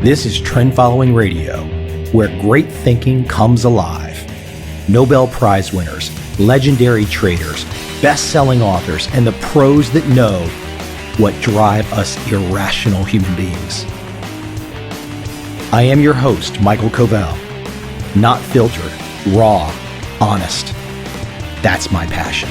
This is Trend Following Radio, where great thinking comes alive. Nobel Prize winners, legendary traders, best-selling authors, and the pros that know what drive us irrational human beings. I am your host, Michael Covel. Not filtered, raw, honest. That's my passion.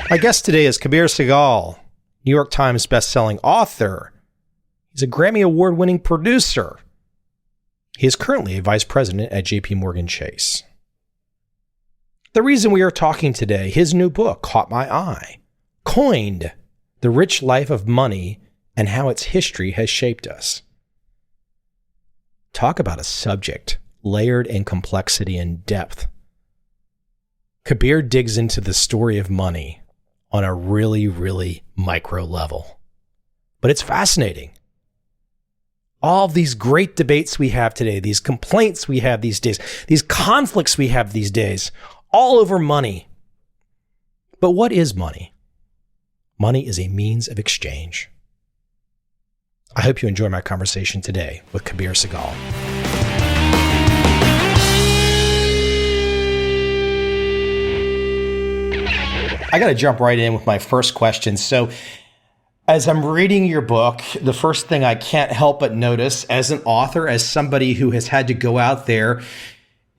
My guest today is Kabir Sehgal, New York Times best-selling author. He's a Grammy Award-winning producer. He is currently a vice president at JPMorgan Chase. The reason we are talking today, his new book caught my eye. Coined: The Rich Life of Money and How Its History Has Shaped Us. Talk about a subject layered in complexity and depth. Kabir digs into the story of money on a really, really micro level. But it's fascinating. All these great debates we have today, these complaints we have these days, these conflicts we have these days, all over money. But what is money? Money is a means of exchange. I hope you enjoy my conversation today with Kabir Sehgal. I got to jump right in with my first question. So, as I'm reading your book, the first thing I can't help but notice as an author, as somebody who has had to go out there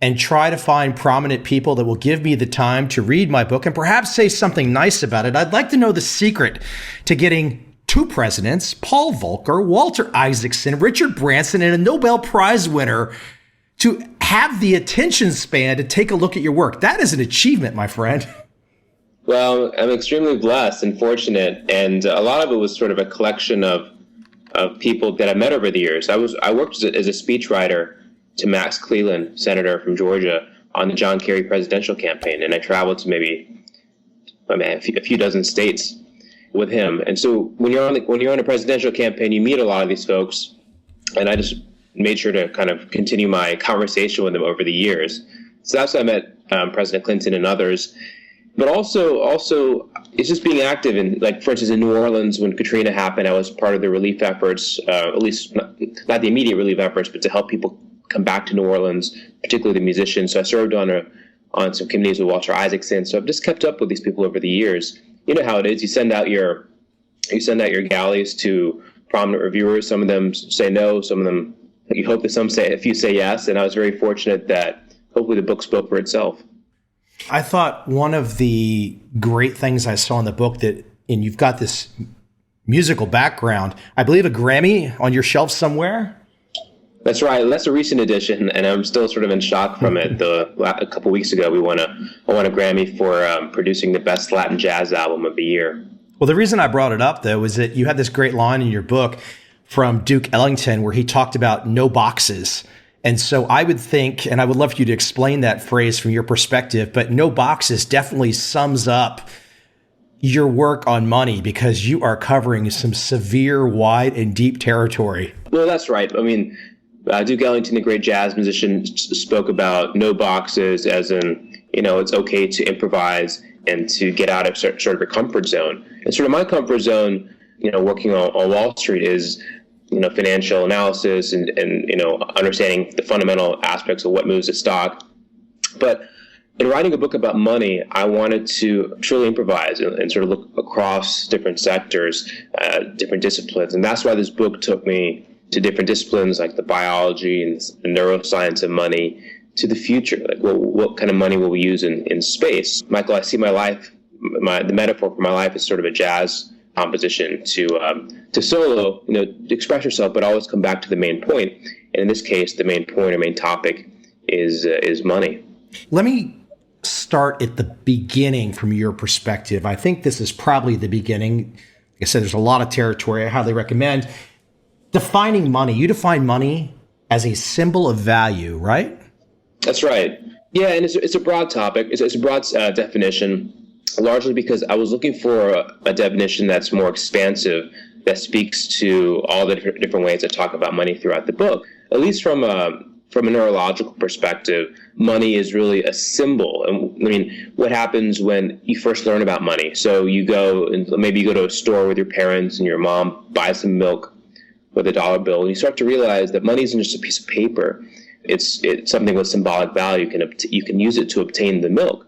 and try to find prominent people that will give me the time to read my book and perhaps say something nice about it, I'd like to know the secret to getting two presidents, Paul Volcker, Walter Isaacson, Richard Branson, and a Nobel Prize winner to have the attention span to take a look at your work. That is an achievement, my friend. Well, I'm extremely blessed and fortunate, and a lot of it was sort of a collection of people that I met over the years. I worked as a speechwriter to Max Cleland, senator from Georgia, on the John Kerry presidential campaign, and I traveled to a few dozen states with him. And so when you're on a presidential campaign, you meet a lot of these folks, and I just made sure to kind of continue my conversation with them over the years. So that's how I met President Clinton and others. But also, it's just being active in, like, for instance, in New Orleans when Katrina happened, I was part of the relief efforts, at least not the immediate relief efforts, but to help people come back to New Orleans, particularly the musicians. So I served on some committees with Walter Isaacson. So I've just kept up with these people over the years. You know how it is. You send out your galleys to prominent reviewers. Some of them say no. Some of them, you hope that a few say yes. And I was very fortunate that hopefully the book spoke for itself. I thought one of the great things I saw in the book and you've got this musical background, I believe a Grammy on your shelf somewhere. That's right. That's a recent addition, and I'm still sort of in shock from it. A couple weeks ago, I won a Grammy for producing the best Latin jazz album of the year. Well, the reason I brought it up, though, is that you had this great line in your book from Duke Ellington where he talked about no boxes. And so I would think, and I would love for you to explain that phrase from your perspective, but no boxes definitely sums up your work on money because you are covering some severe, wide, and deep territory. Well, that's right. I mean, Duke Ellington, the great jazz musician, spoke about no boxes as in, it's okay to improvise and to get out of sort of a comfort zone. And sort of my comfort zone, working on Wall Street is financial analysis and understanding the fundamental aspects of what moves a stock. But in writing a book about money, I wanted to truly improvise and sort of look across different sectors, different disciplines. And that's why this book took me to different disciplines like the biology and the neuroscience of money, to the future. Like, what kind of money will we use in space? Michael, I see my life, the metaphor for my life is sort of a jazz composition to solo, to express yourself, but always come back to the main point. And in this case, the main point or main topic is money. Let me start at the beginning from your perspective. I think this is probably the beginning. Like I said, there's a lot of territory. I highly recommend defining money. You define money as a symbol of value, right? That's right. Yeah, and it's a broad topic. It's a broad definition, largely because I was looking for a definition that's more expansive, that speaks to all the different ways I talk about money throughout the book, at least from from a neurological perspective, money is really a symbol. And I mean, what happens when you first learn about money? So you go and maybe you go to a store with your parents and your mom buys some milk with a dollar bill, and you start to realize that money isn't just a piece of paper. It's something with symbolic value. You can use it to obtain the milk.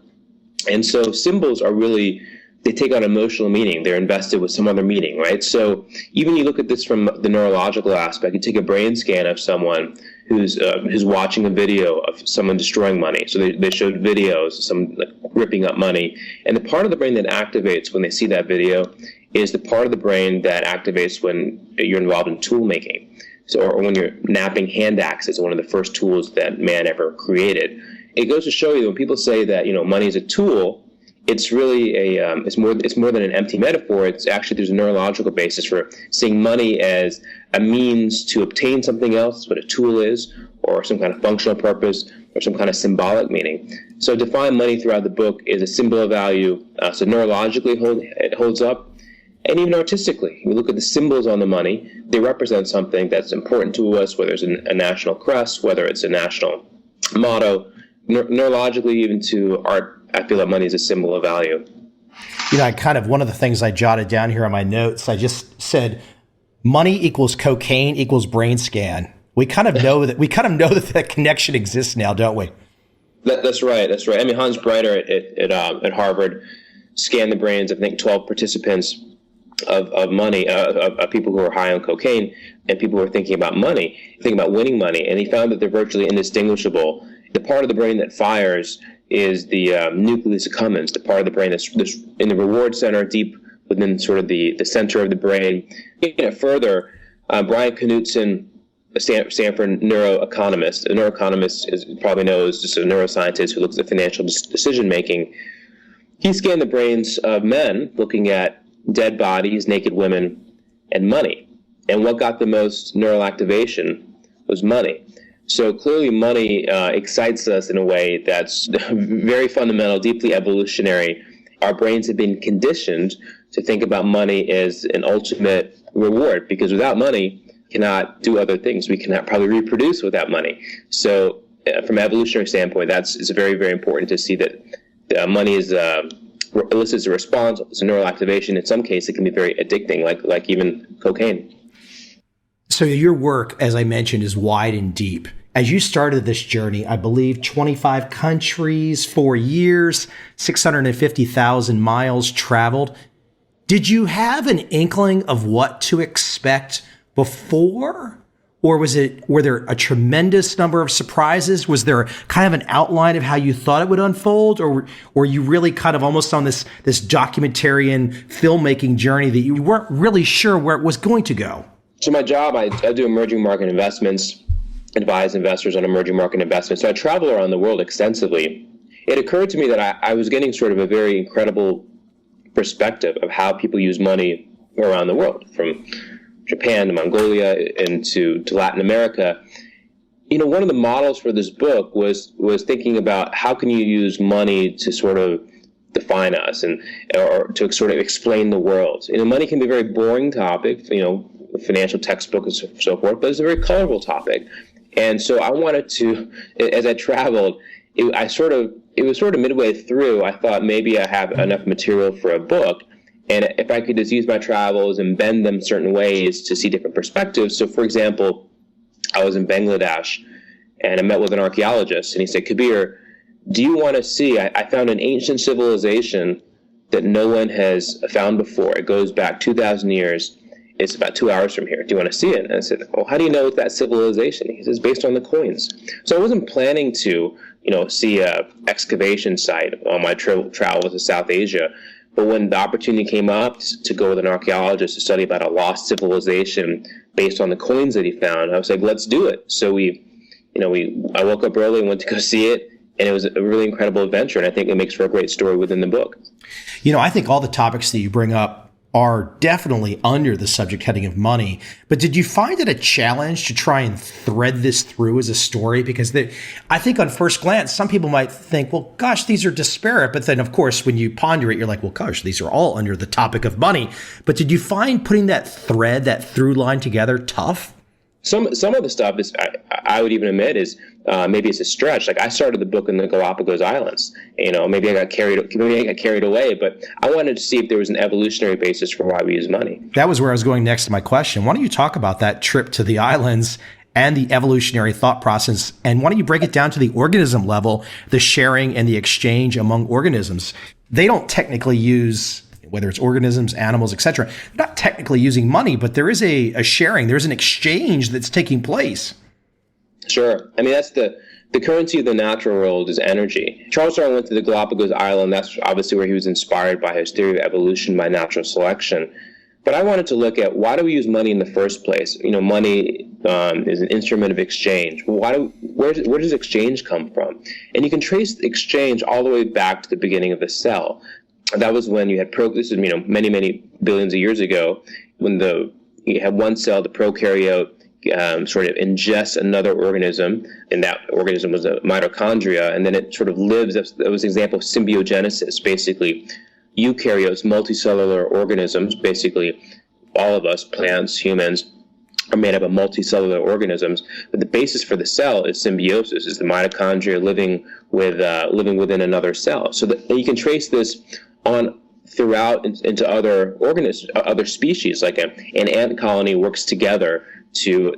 And so symbols are really, they take on emotional meaning. They're invested with some other meaning, right? So even you look at this from the neurological aspect, you take a brain scan of someone who's watching a video of someone destroying money. So they showed videos of someone like ripping up money. And the part of the brain that activates when they see that video is the part of the brain that activates when you're involved in tool making. So, or when you're napping hand axes, one of the first tools that man ever created. It goes to show you that when people say that, money is a tool, it's really it's more than an empty metaphor. It's actually, there's a neurological basis for seeing money as a means to obtain something else, what a tool is, or some kind of functional purpose, or some kind of symbolic meaning. So define money throughout the book is a symbol of value. So neurologically it holds up. And even artistically, we look at the symbols on the money, they represent something that's important to us, whether it's a national crest, whether it's a national motto. Neurologically, even to art, I feel that money is a symbol of value. One of the things I jotted down here on my notes, I just said, money equals cocaine equals brain scan. We kind of know that connection exists now, don't we? That's right. I mean, Hans Breiter at Harvard scanned the brains of, I think, 12 participants of money, of people who are high on cocaine and people who are thinking about money, thinking about winning money. And he found that they're virtually indistinguishable. The part of the brain that fires is the nucleus accumbens, the part of the brain that's in the reward center, deep within sort of the center of the brain. Taking it further, Brian Knudsen, a Stanford neuroeconomist. A neuroeconomist is probably knows just a neuroscientist who looks at financial decision making. He scanned the brains of men looking at dead bodies, naked women, and money. And what got the most neural activation was money. So clearly money excites us in a way that's very fundamental, deeply evolutionary. Our brains have been conditioned to think about money as an ultimate reward, because without money, we cannot do other things. We cannot probably reproduce without money. So from an evolutionary standpoint, it's very, very important to see that money is elicits a response, it's a neural activation. In some cases, it can be very addicting, like even cocaine. So your work, as I mentioned, is wide and deep. As you started this journey, I believe 25 countries, 4 years, 650,000 miles traveled. Did you have an inkling of what to expect before? Or were there a tremendous number of surprises? Was there kind of an outline of how you thought it would unfold? Or were you really kind of almost on this documentarian filmmaking journey that you weren't really sure where it was going to go? So my job, I do emerging market investments, advise investors on emerging market investments. So I travel around the world extensively. It occurred to me that I was getting sort of a very incredible perspective of how people use money around the world, from Japan to Mongolia and to Latin America. One of the models for this book was thinking about how can you use money to sort of define us or to sort of explain the world. Money can be a very boring topic, financial textbook and so forth, but it's a very colorful topic. And so I wanted to, as I traveled, it was sort of midway through, I thought maybe I have enough material for a book. And if I could just use my travels and bend them certain ways to see different perspectives. So, for example, I was in Bangladesh and I met with an archaeologist, and he said, Kabir, do you want to see, I found an ancient civilization that no one has found before. It goes back 2,000 years. It's about 2 hours from here. Do you want to see it? And I said, well, how do you know it's that civilization? He says, based on the coins. So I wasn't planning to, see a excavation site on my travels to South Asia. But when the opportunity came up to go with an archaeologist to study about a lost civilization based on the coins that he found, I was like, let's do it. So I woke up early and went to go see it, and it was a really incredible adventure. And I think it makes for a great story within the book. I think all the topics that you bring up are definitely under the subject heading of money. But did you find it a challenge to try and thread this through as a story? Because I think on first glance, some people might think, well, gosh, these are disparate. But then, of course, when you ponder it, you're like, well, gosh, these are all under the topic of money. But did you find putting that thread, that through line together tough? Some of the stuff is, I would even admit, is maybe it's a stretch. Like, I started the book in the Galapagos Islands. Maybe I got carried away, but I wanted to see if there was an evolutionary basis for why we use money. That was where I was going next to my question. Why don't you talk about that trip to the islands and the evolutionary thought process, and why don't you break it down to the organism level, the sharing and the exchange among organisms? They don't technically use, whether it's organisms, animals, etc., they're not technically using money, but there is a sharing, there's an exchange that's taking place. Sure. I mean, that's the currency of the natural world is energy. Charles Darwin went to the Galapagos Island. That's obviously where he was inspired by his theory of evolution by natural selection. But I wanted to look at, why do we use money in the first place? Money is an instrument of exchange. Where does exchange come from? And you can trace exchange all the way back to the beginning of the cell. That was when you had this is many, many billions of years ago, when you had one cell, the prokaryote, sort of ingests another organism, and that organism was a mitochondria, and then it sort of lives. That was an example of symbiogenesis. Basically, eukaryotes, multicellular organisms, basically all of us, plants, humans, are made up of multicellular organisms. But the basis for the cell is symbiosis, is the mitochondria living within another cell. So that you can trace this on throughout into other organisms, other species. Like an ant colony works together to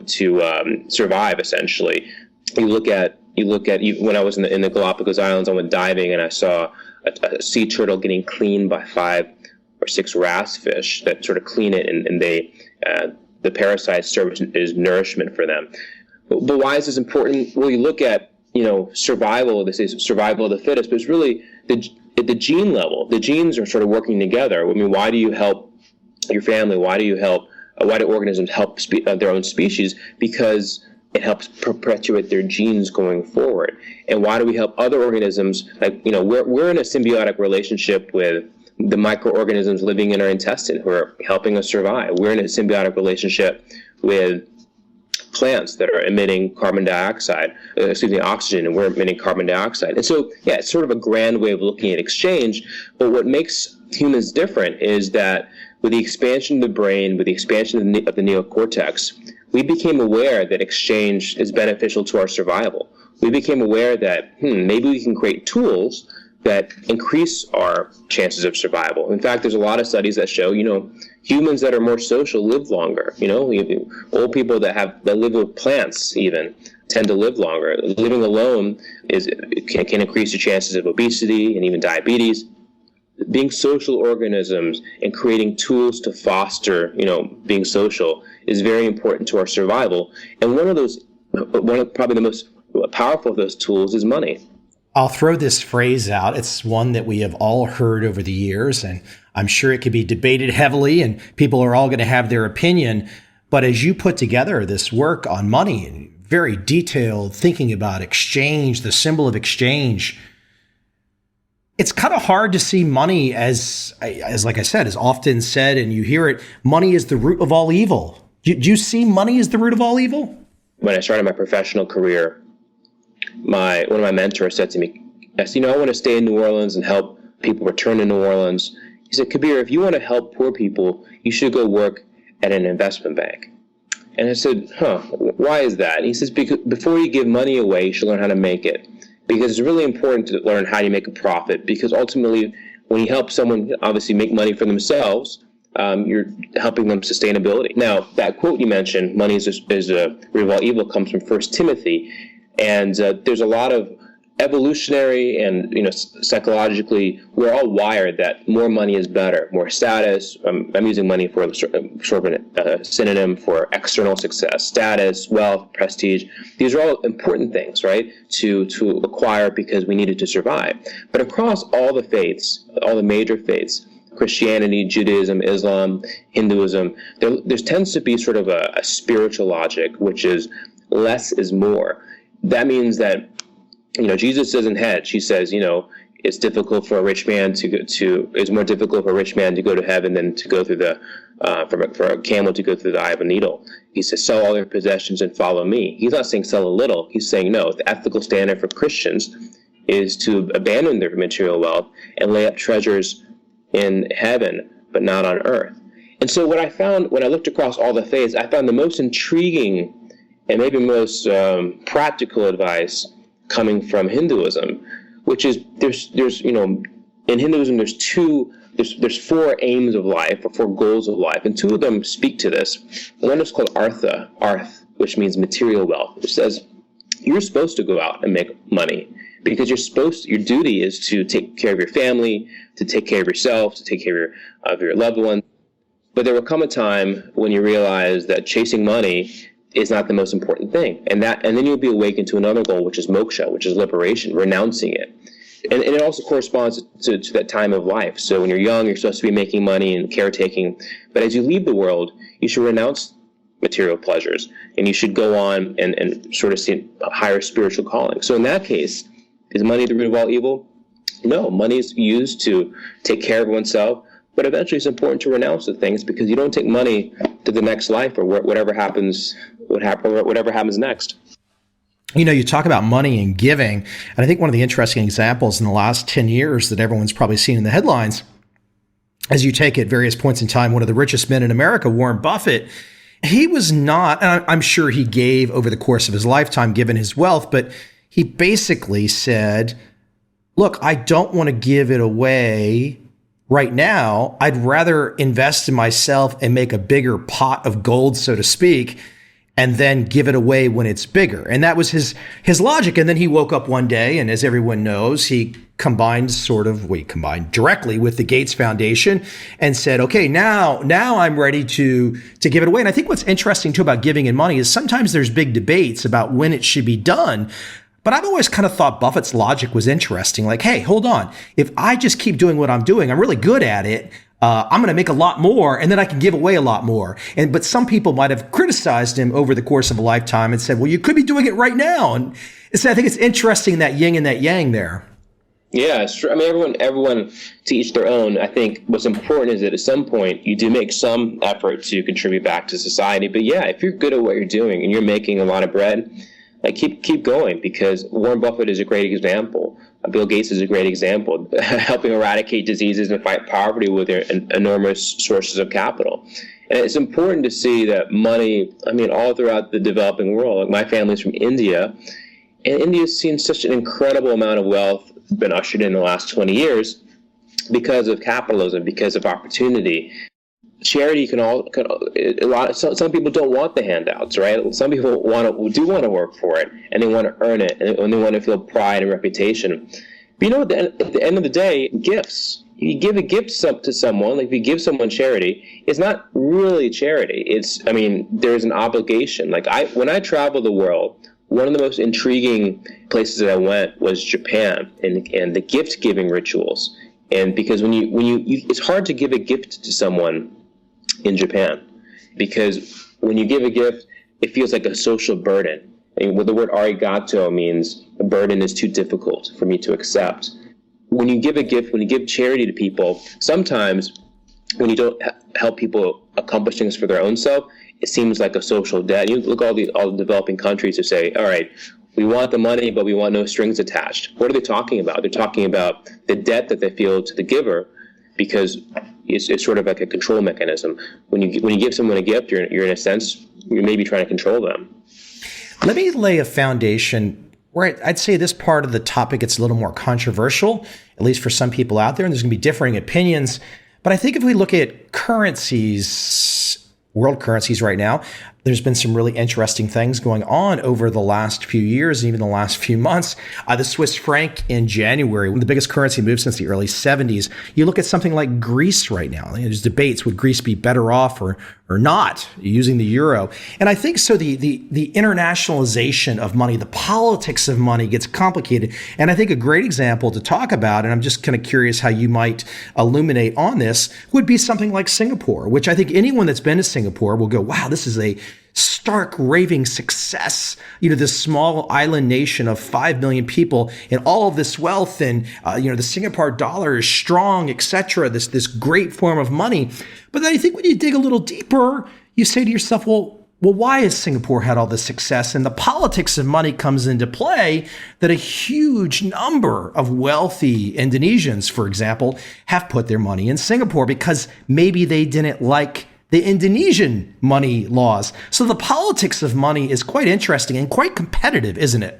survive. Essentially, you look at when I was in the Galapagos Islands, I went diving and I saw a sea turtle getting cleaned by 5 or 6 wrasse fish that sort of clean it, and they the parasites serve as nourishment for them. But why is this important? Well, you look at survival. They say survival of the fittest, but it's really at the gene level. The genes are sort of working together. I mean, why do you help your family? Why do organisms help their own species? Because it helps perpetuate their genes going forward. And why do we help other organisms? Like, we're in a symbiotic relationship with the microorganisms living in our intestine who are helping us survive. We're in a symbiotic relationship with plants that are emitting oxygen, and we're emitting carbon dioxide. And so, yeah, it's sort of a grand way of looking at exchange. But what makes humans different is that with the expansion of the brain, with the expansion of the neocortex, we became aware that exchange is beneficial to our survival. We became aware that, maybe we can create tools that increase our chances of survival. In fact, there's a lot of studies that show, humans that are more social live longer. Old people that live with plants even tend to live longer. Living alone can increase your chances of obesity and even diabetes. Being social organisms and creating tools to foster, being social is very important to our survival. And one of probably the most powerful of those tools is money. I'll throw this phrase out. It's one that we have all heard over the years, and I'm sure it could be debated heavily, and people are all going to have their opinion. But as you put together this work on money and very detailed thinking about exchange, the symbol of exchange, it's kind of hard to see money as like I said, is often said, and you hear it, money is the root of all evil. Do you see money as the root of all evil? When I started my professional career, one of my mentors said to me, I want to stay in New Orleans and help people return to New Orleans. He said, Kabir, if you want to help poor people, you should go work at an investment bank. And I said, why is that? And he says, because before you give money away, you should learn how to make it. Because it's really important to learn how you make a profit. Because ultimately, when you help someone obviously make money for themselves, you're helping them sustainability. Now, that quote you mentioned, money is a root of all evil, comes from 1 Timothy. And there's a lot of evolutionary and psychologically, we're all wired that more money is better, more status. I'm using money for sort of a synonym for external success, status, wealth, prestige. These are all important things, right, to acquire because we need it to survive. But across all the faiths, all the major faiths, Christianity, Judaism, Islam, Hinduism, there tends to be sort of a spiritual logic, which is less is more. That means that, Jesus doesn't hedge. He says, it's difficult for a rich man it's more difficult for a rich man to go to heaven than to go through for a camel to go through the eye of a needle. He says, sell all your possessions and follow me. He's not saying sell a little. He's saying, no, the ethical standard for Christians is to abandon their material wealth and lay up treasures in heaven, but not on earth. And so what I found when I looked across all the faiths, I found the most intriguing and maybe most practical advice coming from Hinduism, which is there's in Hinduism there's four aims of life, or four goals of life, and two of them speak to this. One is called arth, which means material wealth, which says you're supposed to go out and make money because your duty is to take care of your family, to take care of yourself, to take care of your loved ones. But there will come a time when you realize that chasing money is not the most important thing. And then you'll be awakened to another goal, which is moksha, which is liberation, renouncing it. And it also corresponds to that time of life. So when you're young, you're supposed to be making money and caretaking. But as you leave the world, you should renounce material pleasures, and you should go on and sort of see a higher spiritual calling. So in that case, is money the root of all evil? No, money is used to take care of oneself, but eventually it's important to renounce the things, because you don't take money to the next life or whatever happens next. You talk about money and giving, and I think one of the interesting examples in the last 10 years that everyone's probably seen in the headlines, as you take at various points in time, one of the richest men in America, Warren Buffett, he was not, and I'm sure he gave over the course of his lifetime, given his wealth, but he basically said, look, I don't want to give it away right now. I'd rather invest in myself and make a bigger pot of gold, so to speak, and then give it away when it's bigger. And that was his logic. And then he woke up one day, and as everyone knows, he combined directly with the Gates Foundation and said, okay, now I'm ready to give it away. And I think what's interesting too about giving and money is sometimes there's big debates about when it should be done. But I've always kind of thought Buffett's logic was interesting. Like, hey, hold on. If I just keep doing what I'm doing, I'm really good at it. I'm going to make a lot more, and then I can give away a lot more. But some people might have criticized him over the course of a lifetime and said, well, you could be doing it right now. And so I think it's interesting, that yin and that yang there. Yeah, it's true. I mean, everyone to each their own. I think what's important is that at some point you do make some effort to contribute back to society. But yeah, if you're good at what you're doing and you're making a lot of bread, like keep going, because Warren Buffett is a great example. Bill Gates is a great example, helping eradicate diseases and fight poverty with their enormous sources of capital. And it's important to see that money, all throughout the developing world. Like, my family's from India, and India's seen such an incredible amount of wealth been ushered in the last 20 years because of capitalism, because of opportunity. Charity some people don't want the handouts, right? Some people do want to work for it, and they want to earn it, and they want to feel pride and reputation. But at the end of the day, gifts. You give a gift to someone, like if you give someone charity, it's not really charity. There's an obligation. Like, when I travel the world, one of the most intriguing places that I went was Japan, and the gift giving rituals. And because when you it's hard to give a gift to someone in Japan, because when you give a gift, it feels like a social burden. And what the word arigato means, a burden is too difficult for me to accept. When you give a gift, when you give charity to people, sometimes when you don't help people accomplish things for their own self, it seems like a social debt. You look at all the developing countries who say, all right, we want the money, but we want no strings attached. What are they talking about? They're talking about the debt that they feel to the giver, because it's sort of like a control mechanism. When you give someone a gift, you're in a sense, you're maybe trying to control them. Let me lay a foundation where I'd say this part of the topic gets a little more controversial, at least for some people out there, and there's going to be differing opinions. But I think if we look at currencies, world currencies right now, there's been some really interesting things going on over the last few years, and even the last few months. The Swiss franc in January, one of the biggest currency moves since the early 70s. You look at something like Greece right now. There's debates, would Greece be better off or not using the euro? And I think so the internationalization of money, the politics of money gets complicated. And I think a great example to talk about, and I'm just kind of curious how you might illuminate on this, would be something like Singapore, which I think anyone that's been to Singapore will go, wow, this is a stark raving success. This small island nation of 5 million people and all of this wealth, and the Singapore dollar is strong, etc. This great form of money. But then I think when you dig a little deeper, you say to yourself, well, why has Singapore had all this success? And the politics of money comes into play, that a huge number of wealthy Indonesians, for example, have put their money in Singapore because maybe they didn't like the Indonesian money laws. So the politics of money is quite interesting and quite competitive, isn't it?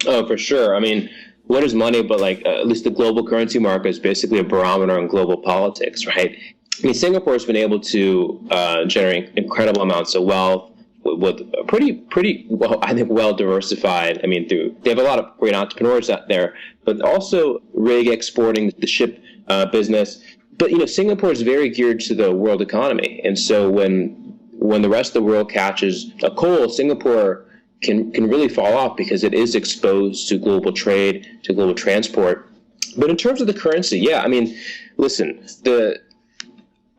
Oh, for sure. I mean, what is money but like at least the global currency market is basically a barometer on global politics, right? I mean, Singapore has been able to generate incredible amounts of wealth with a pretty well, I think, well diversified. I mean, they have a lot of great entrepreneurs out there, but also rig exporting, the ship business. But Singapore is very geared to the world economy, and so when the rest of the world catches a cold, Singapore can really fall off because it is exposed to global trade, to global transport. But in terms of the currency, yeah, I mean, listen,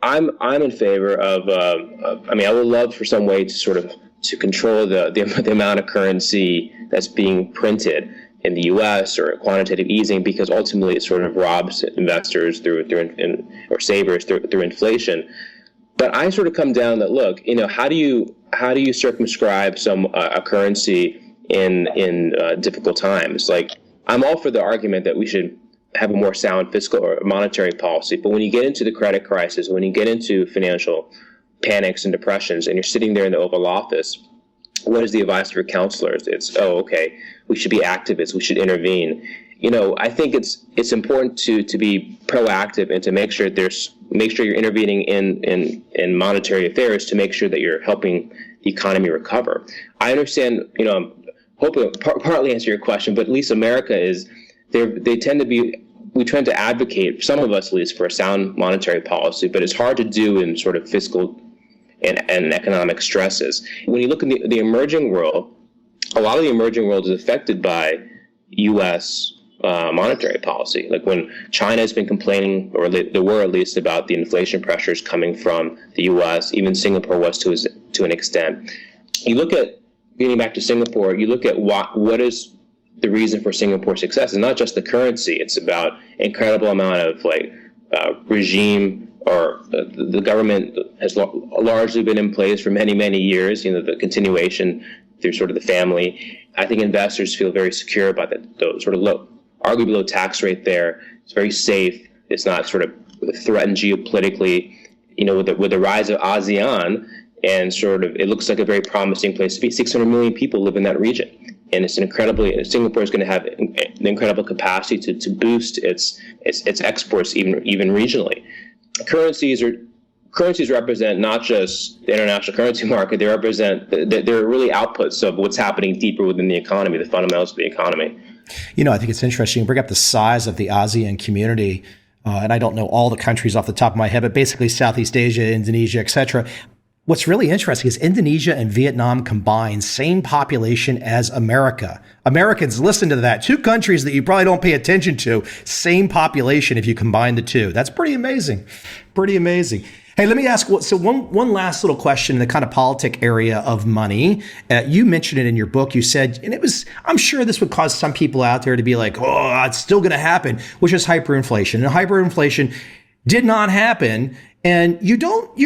I'm in favor of. I mean, I would love for some way to control the amount of currency that's being printed in the U.S. or quantitative easing, because ultimately it sort of robs investors or savers through inflation. But I sort of come down that, look, how do you circumscribe a currency in difficult times? Like, I'm all for the argument that we should have a more sound fiscal or monetary policy, but when you get into the credit crisis, when you get into financial panics and depressions, and you're sitting there in the Oval Office, what is the advice for counselors? It's, oh, okay, we should be activists, we should intervene. I think it's important to be proactive and to make sure you're intervening in monetary affairs to make sure that you're helping the economy recover. I understand, I'm hoping partly answer your question, but at least America is, we tend to advocate, some of us at least, for a sound monetary policy, but it's hard to do in sort of fiscal and economic stresses. When you look at the emerging world, a lot of the emerging world is affected by U.S. Monetary policy. Like when China has been complaining, or there were at least, about the inflation pressures coming from the U.S., even Singapore was to an extent. You look at, getting back to Singapore, you look at what is the reason for Singapore's success. It's not just the currency. It's about incredible amount of regime, or the government has largely been in place for many, many years, the continuation through sort of the family. I think investors feel very secure about the sort of arguably low tax rate there. It's very safe. It's not sort of threatened geopolitically. With the rise of ASEAN, and sort of it looks like a very promising place to be. 600 million people live in that region. And it's Singapore is going to have an incredible capacity to boost its exports even regionally. Currencies represent not just the international currency market. They're really outputs of what's happening deeper within the economy, the fundamentals of the economy. I think it's interesting. You bring up the size of the ASEAN community, and I don't know all the countries off the top of my head, but basically Southeast Asia, Indonesia, etc. What's really interesting is Indonesia and Vietnam combined, same population as America. Americans, listen to that. Two countries that you probably don't pay attention to, same population if you combine the two. That's pretty amazing. Pretty amazing. Hey, let me ask, one last little question in the kind of politic area of money. You mentioned it in your book. You said, and I'm sure this would cause some people out there to be like, oh, it's still going to happen, which is hyperinflation. And hyperinflation did not happen. And you're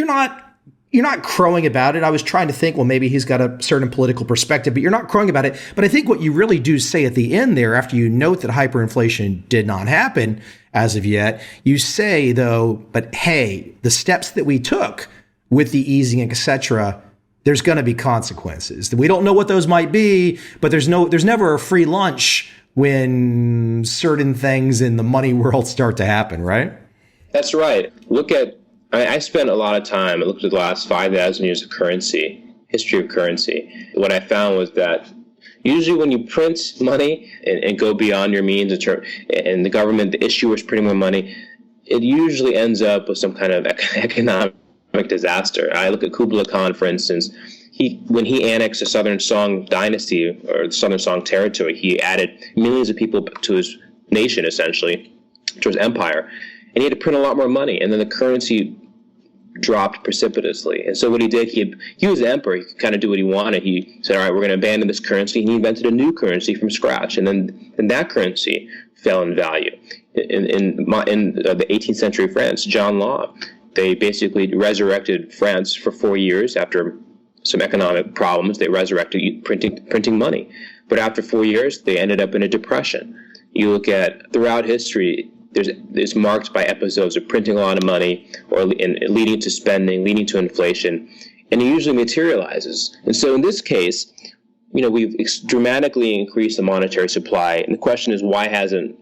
not crowing about it. I was trying to think, well, maybe he's got a certain political perspective, but you're not crowing about it. But I think what you really do say at the end there, after you note that hyperinflation did not happen as of yet, you say, though, but hey, the steps that we took with the easing, et cetera, there's going to be consequences. We don't know what those might be, but there's never a free lunch when certain things in the money world start to happen, right? That's right. I spent a lot of time, I looked at the last 5,000 years of history of currency. What I found was that usually when you print money and go beyond your means, and the government, the issuer is printing more money, it usually ends up with some kind of economic disaster. I look at Kublai Khan, for instance. When he annexed the Southern Song dynasty, or the Southern Song territory, he added millions of people to his nation, essentially, to his empire. And he had to print a lot more money, and then the currency dropped precipitously. And so what he did, he was the emperor. He could kind of do what he wanted. He said, all right, we're going to abandon this currency. And he invented a new currency from scratch. And then that currency fell in value. In the 18th century France, John Law, they basically resurrected France for 4 years after some economic problems. They resurrected printing money. But after 4 years, they ended up in a depression. You look at throughout history, There's marked by episodes of printing a lot of money and leading to spending, leading to inflation, and it usually materializes. And so in this case, we've dramatically increased the monetary supply, and the question is, why hasn't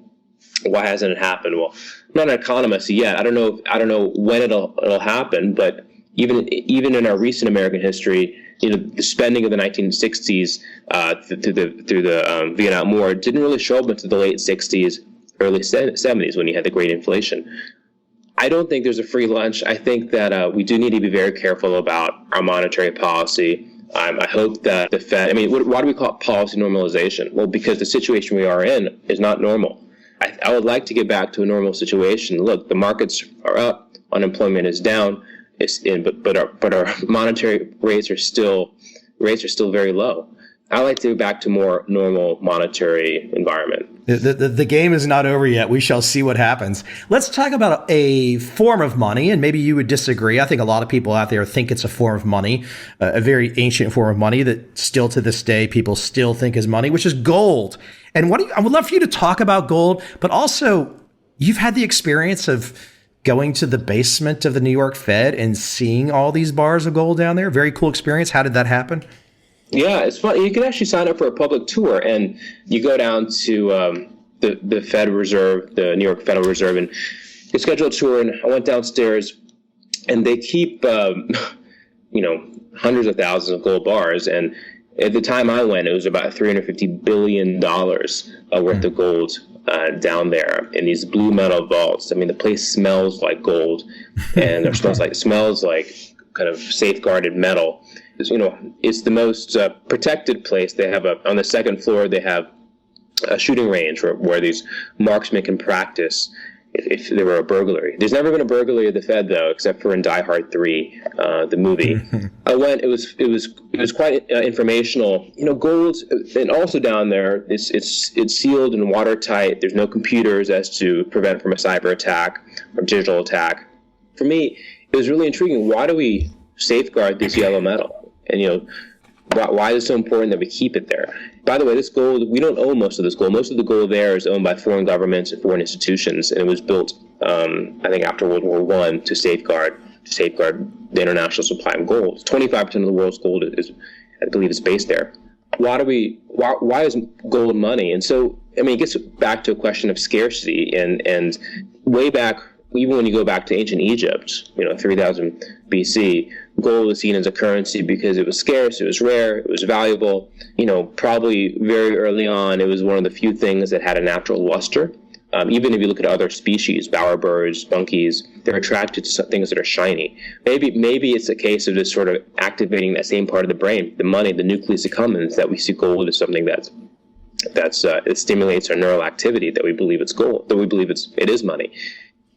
it happened? Well, I'm not an economist yet. I don't know when it'll happen, but even in our recent American history, the spending of the 1960s through the Vietnam War didn't really show up until the late 60s, early 70s, when you had the great inflation. I don't think there's a free lunch. I think that we do need to be very careful about our monetary policy. I hope that the Fed, why do we call it policy normalization? Well, because the situation we are in is not normal. I would like to get back to a normal situation. Look, the markets are up, unemployment is down, but our monetary rates are still very low. I like to go back to more normal monetary environment. The game is not over yet. We shall see what happens. Let's talk about a form of money, and maybe you would disagree. I think a lot of people out there think it's a form of money, a very ancient form of money that still to this day people still think is money, which is gold. And I would love for you to talk about gold, but also you've had the experience of going to the basement of the New York Fed and seeing all these bars of gold down there. Very cool experience. How did that happen? Yeah, it's fun. You can actually sign up for a public tour, and you go down to the Fed Reserve, the New York Federal Reserve, and you schedule a tour. And I went downstairs, and they keep hundreds of thousands of gold bars. And at the time I went, it was about $350 billion worth of gold down there in these blue metal vaults. The place smells like gold, and it smells like kind of safeguarded metal. It's the most protected place. They have on the second floor, they have a shooting range where these marksmen can practice if there were a burglary. There's never been a burglary at the Fed, though, except for in Die Hard 3, the movie. I went. It was quite informational. Gold, and also down there, it's sealed and watertight. There's no computers as to prevent from a cyber attack or digital attack. For me, it was really intriguing. Why do we safeguard this yellow metal? And why is it so important that we keep it there? By the way, this gold, we don't own most of this gold. Most of the gold there is owned by foreign governments and foreign institutions, and it was built, I think, after World War I to safeguard the international supply of gold. 25% of the world's gold I believe, is based there. Why is gold money? And so, it gets back to a question of scarcity, and way back, even when you go back to ancient Egypt, 3000 BC, gold was seen as a currency because it was scarce, it was rare, it was valuable. Probably very early on, it was one of the few things that had a natural luster. Even if you look at other species, bowerbirds, monkeys, they're attracted to things that are shiny. Maybe it's a case of just sort of activating that same part of the brain, the money, the nucleus accumbens, that we see gold as something it stimulates our neural activity, that we believe it's gold, that we believe it is money.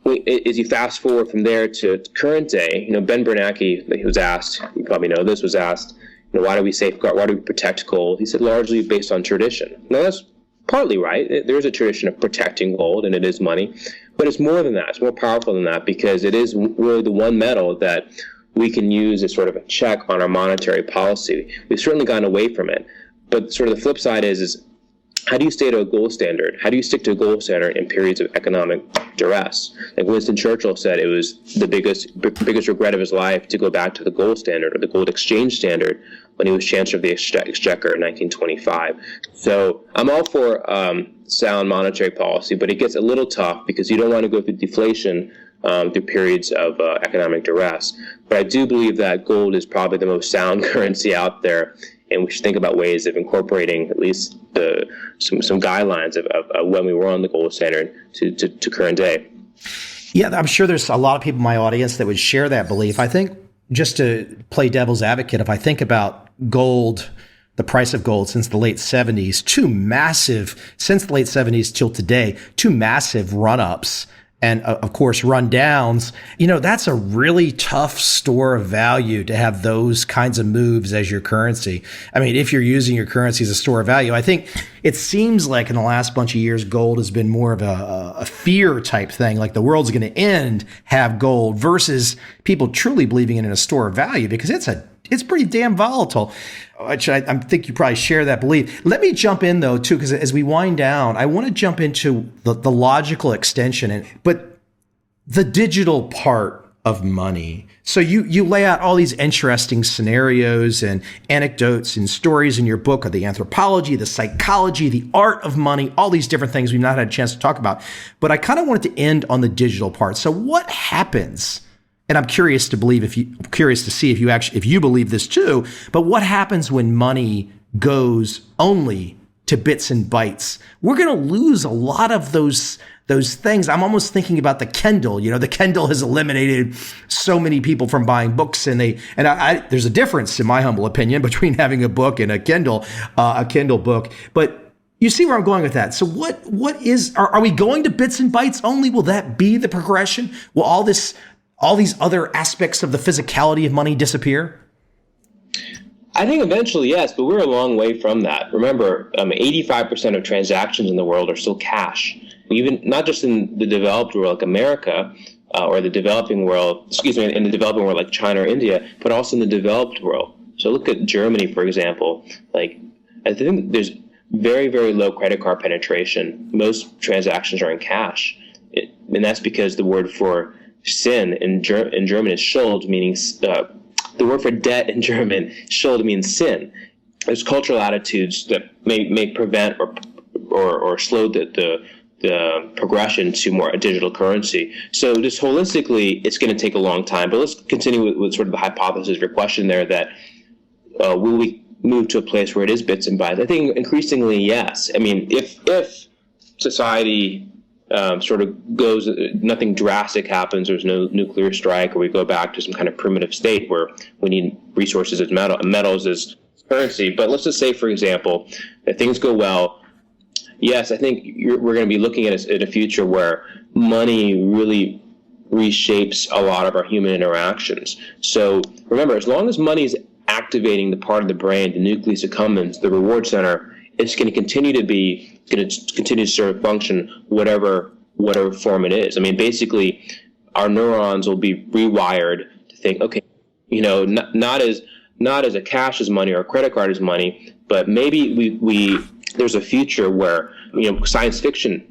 As you fast forward from there to current day, Ben Bernanke, he was asked, you probably know this, was asked, why do we safeguard, why do we protect gold? He said, largely based on tradition. Now, that's partly right. There is a tradition of protecting gold, and it is money. But it's more than that. It's more powerful than that, because it is really the one metal that we can use as sort of a check on our monetary policy. We've certainly gone away from it. But sort of the flip side is how do you stay to a gold standard? How do you stick to a gold standard in periods of economic duress? Like Winston Churchill said, it was the biggest regret of his life to go back to the gold standard, or the gold exchange standard, when he was Chancellor of the Exchequer in 1925. So I'm all for sound monetary policy, but it gets a little tough because you don't want to go through deflation through periods of economic duress. But I do believe that gold is probably the most sound currency out there, and we should think about ways of incorporating at least some guidelines of when we were on the gold standard to current day. Yeah, I'm sure there's a lot of people in my audience that would share that belief. I think, just to play devil's advocate, if I think about gold, the price of gold since the late 70s, since the late 70s till today, two massive run-ups, and of course rundowns. That's a really tough store of value to have those kinds of moves as your currency. If you're using your currency as a store of value, I think it seems like in the last bunch of years, gold has been more of a fear type thing, like the world's going to end, have gold, versus people truly believing in it as a store of value, because it's pretty damn volatile, which I think you probably share that belief. Let me jump in though too, because as we wind down, I want to jump into the logical extension, but the digital part of money. So you lay out all these interesting scenarios and anecdotes and stories in your book of the anthropology, the psychology, the art of money, all these different things we've not had a chance to talk about. But I kind of wanted to end on the digital part. So what happens? And I'm curious to see if you believe this too, but what happens when money goes only to bits and bytes? We're going to lose a lot of those things. I'm almost thinking about the Kindle. The Kindle has eliminated so many people from buying books, and there's a difference, in my humble opinion, between having a book and a Kindle book. But you see where I'm going with that. So are we going to bits and bytes only? Will that be the progression? Will all these other aspects of the physicality of money disappear? I think eventually, yes, but we're a long way from that. Remember, 85% of transactions in the world are still cash. Even not just in the developed world like America or the developing world, in the developing world like China or India, but also in the developed world. So look at Germany, for example. I think there's very, very low credit card penetration. Most transactions are in cash. And that's because the word for sin in German is Schuld, meaning the word for debt in German, Schuld, means sin. There's cultural attitudes that may prevent or slow the progression to more a digital currency. So just holistically, it's going to take a long time. But let's continue with sort of the hypothesis of your question there that will we move to a place where it is bits and bytes? I think increasingly, yes. I mean, if society sort of goes, nothing drastic happens, there's no nuclear strike, or we go back to some kind of primitive state where we need resources as metals as currency. But let's just say, for example, that things go well. Yes, I think we're going to be looking at a future where money really reshapes a lot of our human interactions. So remember, as long as money is activating the part of the brain, the nucleus accumbens, the reward center, it's going to continue to serve a function, whatever form it is. I mean, basically, our neurons will be rewired to think, okay, not as a cash as money or a credit card as money, but maybe there's a future where, science fiction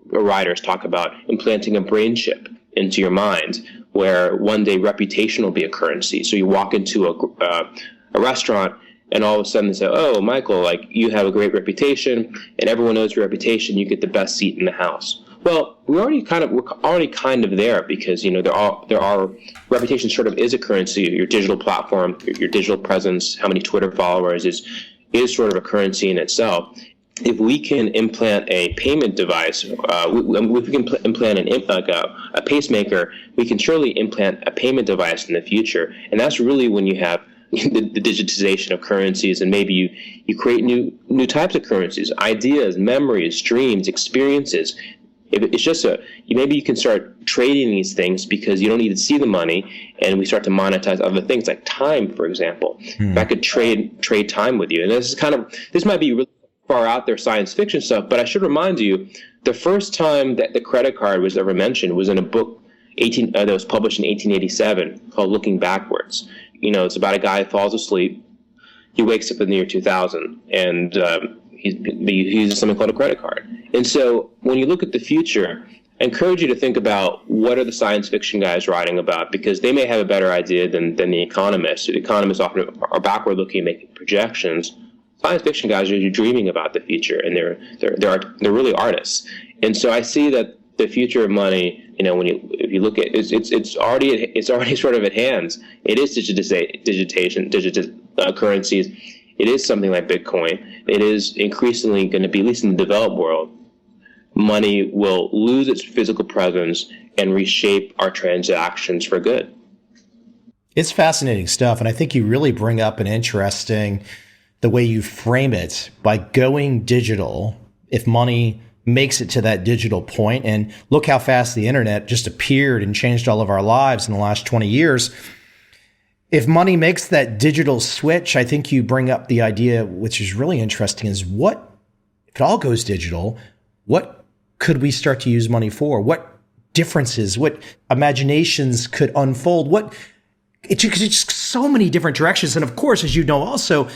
writers talk about implanting a brain chip into your mind, where one day reputation will be a currency. So you walk into a restaurant, and all of a sudden they say, "Oh, Michael, you have a great reputation, and everyone knows your reputation. You get the best seat in the house." Well, we're already kind of there, because there are reputation sort of is a currency. Your digital platform, your digital presence, how many Twitter followers is sort of a currency in itself. If we can implant a payment device, if we can implant a pacemaker, we can surely implant a payment device in the future. And that's really when you have the digitization of currencies, and maybe you create new types of currencies, ideas, memories, dreams, experiences. It's just maybe you can start trading these things because you don't need to see the money, and we start to monetize other things like time, for example. If I could trade time with you, and this might be really far out there science fiction stuff, but I should remind you, the first time that the credit card was ever mentioned was in a book that was published in 1887 called Looking Backwards. It's about a guy who falls asleep. He wakes up in the year 2000, and he uses something called a credit card. And so when you look at the future, I encourage you to think about what are the science fiction guys writing about, because they may have a better idea than the economists. The economists often are backward looking and making projections. Science fiction guys are dreaming about the future, and they're really artists. And so I see that the future of money, if you look at it's already sort of at hand. It is currencies. It is something like Bitcoin. It is increasingly going to be, at least in the developed world, money will lose its physical presence and reshape our transactions for good. It's fascinating stuff, and I think you really bring up an interesting the way you frame it by going digital. If money makes it to that digital point, and look how fast the internet just appeared and changed all of our lives in the last 20 years. If money makes that digital switch, I think you bring up the idea, which is really interesting, is what, if it all goes digital, what could we start to use money for? What differences, what imaginations could unfold? Because it's just so many different directions. And of course, as you know, also,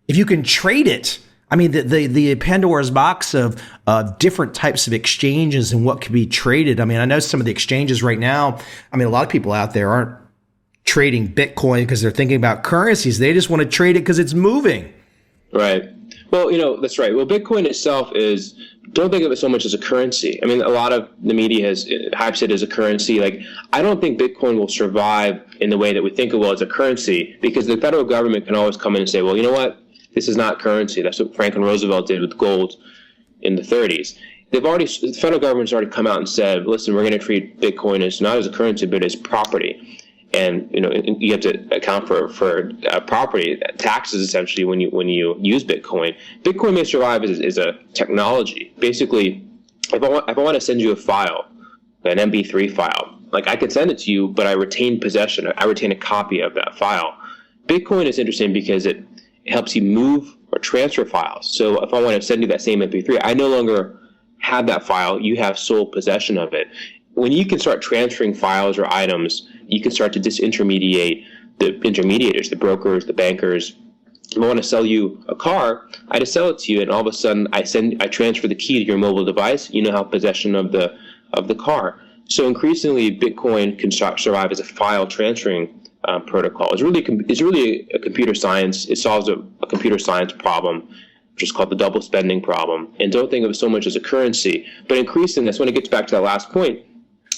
if you can trade it, I mean, the Pandora's box of different types of exchanges and what can be traded. I mean, I know some of the exchanges right now, I mean, a lot of people out there aren't trading Bitcoin because they're thinking about currencies. They just want to trade it because it's moving. Right. Well, that's right. Well, Bitcoin itself don't think of it so much as a currency. I mean, a lot of the media hypes it as a currency. Like, I don't think Bitcoin will survive in the way that we think of it as a currency, because the federal government can always come in and say, well, you know what? This is not currency. That's what Franklin Roosevelt did with gold in the 30s. The federal government's already come out and said, listen, we're going to treat Bitcoin as not as a currency, but as property. And you have to account for property taxes essentially when you use Bitcoin. Bitcoin may survive as a technology. Basically, if I want to send you a file, an MP3 file, like, I could send it to you, but I retain possession. I retain a copy of that file. Bitcoin is interesting because it helps you move or transfer files. So if I want to send you that same MP3, I no longer have that file. You have sole possession of it. When you can start transferring files or items, you can start to disintermediate the intermediators, the brokers, the bankers. If I want to sell you a car, I just sell it to you, and all of a sudden I transfer the key to your mobile device. You now have possession of the car. So increasingly, Bitcoin can survive as a file transferring protocol. It's really a computer science. It solves a computer science problem, which is called the double spending problem. And don't think of it so much as a currency. But increasingly, that's when it gets back to that last point,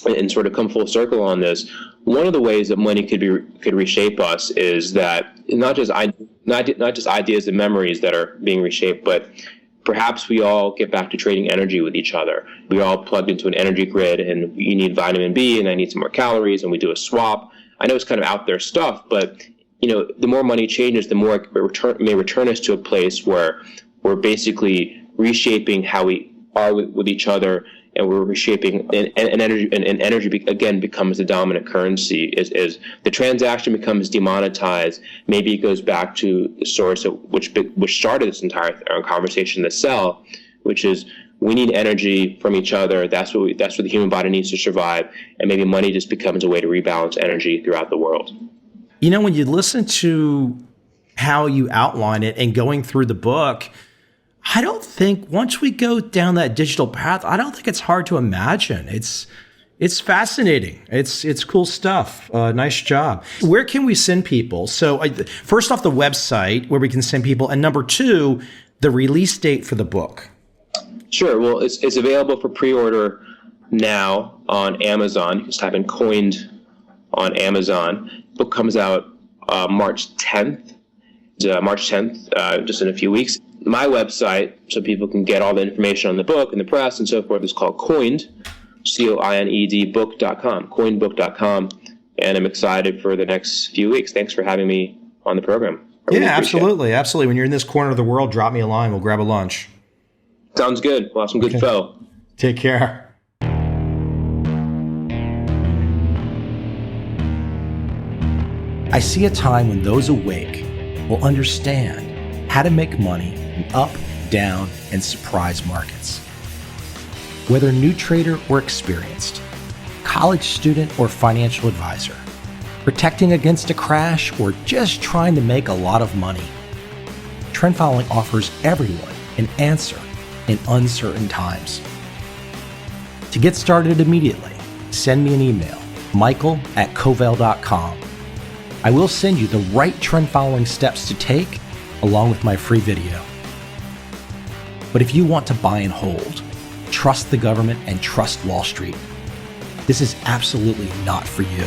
and sort of come full circle on this. One of the ways that money could reshape us is that not just ideas and memories that are being reshaped, but perhaps we all get back to trading energy with each other. We're all plugged into an energy grid, and you need vitamin B, and I need some more calories, and we do a swap. I know it's kind of out there stuff, but the more money changes, the more it may return us to a place where we're basically reshaping how we are with each other, and we're reshaping and energy again becomes the dominant currency. As the transaction becomes demonetized, maybe it goes back to the source of which started this entire conversation, the cell, which is we need energy from each other. That's what the human body needs to survive, and maybe money just becomes a way to rebalance energy throughout the world. When you listen to how you outline it and going through the book, I don't think once we go down that digital path, I don't think it's hard to imagine. It's fascinating. It's cool stuff. Nice job. Where can we send people? So first off, the website where we can send people, and number two, the release date for the book. Sure. Well, it's available for pre-order now on Amazon. You can just type in "Coined" on Amazon. Book comes out March 10th. March 10th, just in a few weeks. My website, so people can get all the information on the book and the press and so forth, is called Coined, COINED book.com, coinedbook.com. And I'm excited for the next few weeks. Thanks for having me on the program. Yeah, absolutely. Absolutely. When you're in this corner of the world, drop me a line. We'll grab a lunch. Sounds good. We'll have some good pho. Take care. I see a time when those awake will understand how to make money in up, down, and surprise markets. Whether new trader or experienced, college student or financial advisor, protecting against a crash or just trying to make a lot of money, trend following offers everyone an answer in uncertain times. To get started immediately, send me an email, michael@covel.com. I will send you the right trend following steps to take along with my free video. But if you want to buy and hold, trust the government and trust Wall Street, this is absolutely not for you.